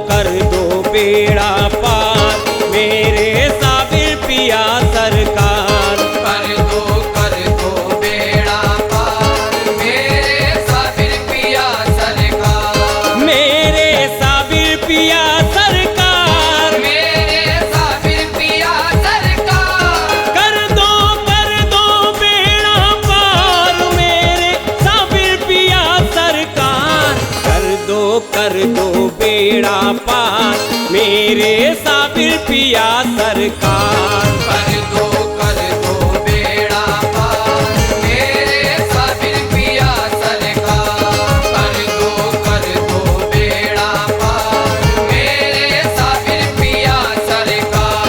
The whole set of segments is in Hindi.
कर दो बेड़ा पार मेरे साबिर पिया सरकार। कर दो बेड़ा पार मेरे साबिर पिया सरकार। मेरे साबिर पिया सरकार। मेरे साबिर पिया सरकार। कर दो बेड़ा पार मेरे साबिर पिया सरकार। कर दो बेड़ा पार मेरे साबिर पिया सरकार। कर दो बेड़ा पार मेरे साबिर पिया सरकार। कर दो बेड़ा पार मेरे साबिर पिया सरकार।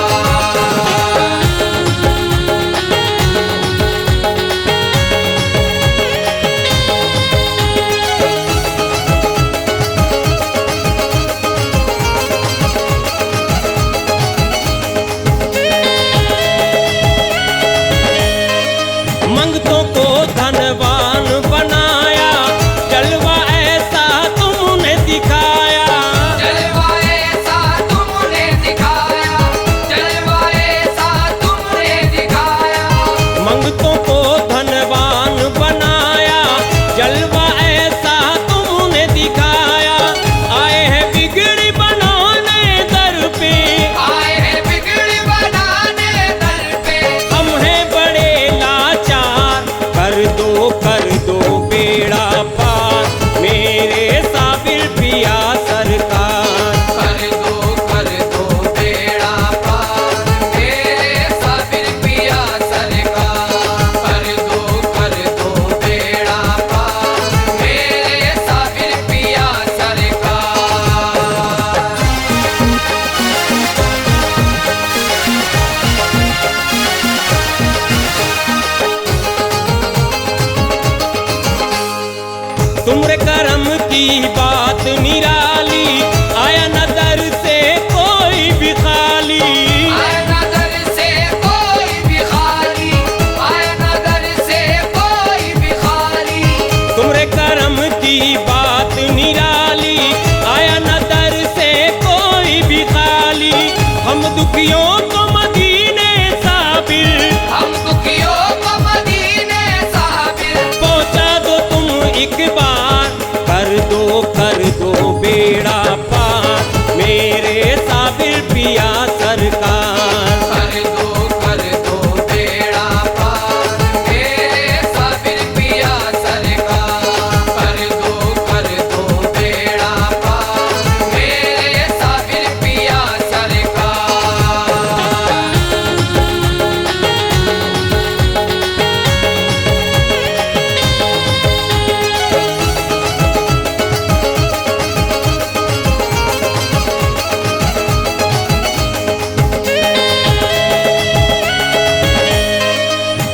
मंगतों को धनवान बनाया जलवा ऐसा तुमने दिखाया। जलवा ऐसा तुमने दिखाया। जलवा ऐसा तुमने दिखाया। मंगतों को धनवान बनाया जलवा ऐसा तुमने दिखाया। आए हैं बिगड़ी बनाने दर पे। आए हैं बिगड़ी बनाने दर पे। हम हैं बड़े लाचार। कर दो बेड़ा पार मेरे साबिर पिया सरकार। कर दो बेड़ा पार मेरे साबिर पिया सरकार। कर दो बेड़ा पार मेरे साबिर पिया सरकार। तुमरे करम की बात निराली आया न दर से कोई भी खाली। आया नजर से कोई भी खाली। आया नजर से कोई भी खाली। तुमरे करम की बात निराली आया न दर से कोई भी खाली। हम दुखियों को मदीने साबिर। हम दुखियों को मदीने साबिर। पहुंचा दो तुम एक बार। कर दो बेड़ा पार मेरे साबिर पिया सरकार। कर दो बेड़ा पार मेरे साबिर पिया सरकार। कर दो बेड़ा पार मेरे साबिर पिया सरकार।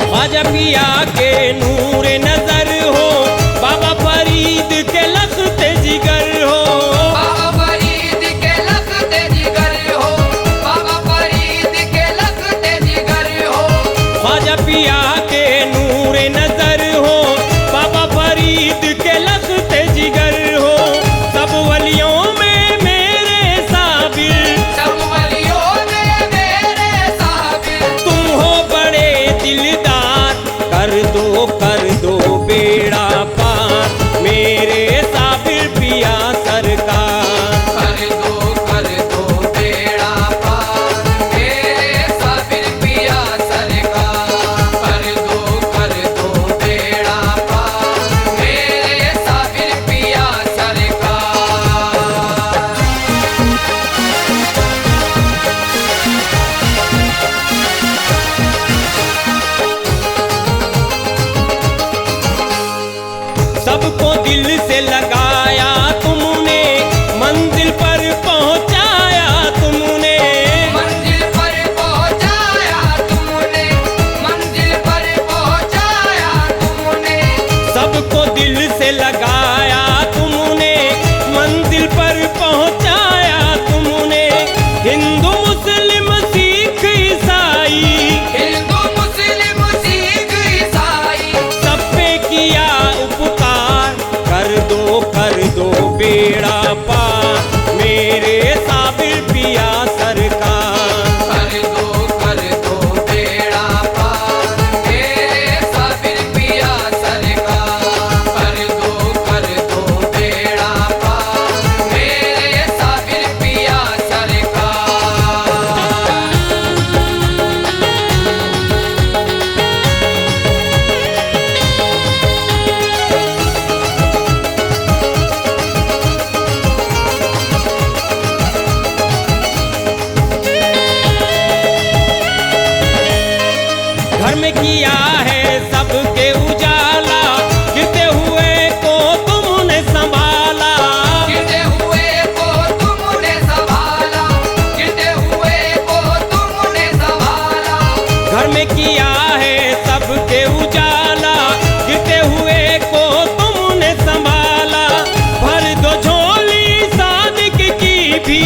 ख्वाजा पिया के नूर नजर हो बाबा फरीद के लख्त जिगर हो। बाबा फरीद के लख्त जिगर हो। बाबा फरीद के लख्त जिगर हो। ख्वाजा पिया के नूर नजर हो बाबा फरीद के लख्त जिगर हो। सब वलियों में मेरे साबिर। सब वलियों में मेरे साबिर। तुम हो बड़े दिलदार। कर दो किया है सबके उजाला, गिरते हुए को तुमने संभाला। गिरते हुए को तुमने संभाला, गिरते हुए को तुमने संभाला। घर में किया है सबके उजाला, गिरते हुए को तुमने संभाला। भर दो झोली सादिक की भी,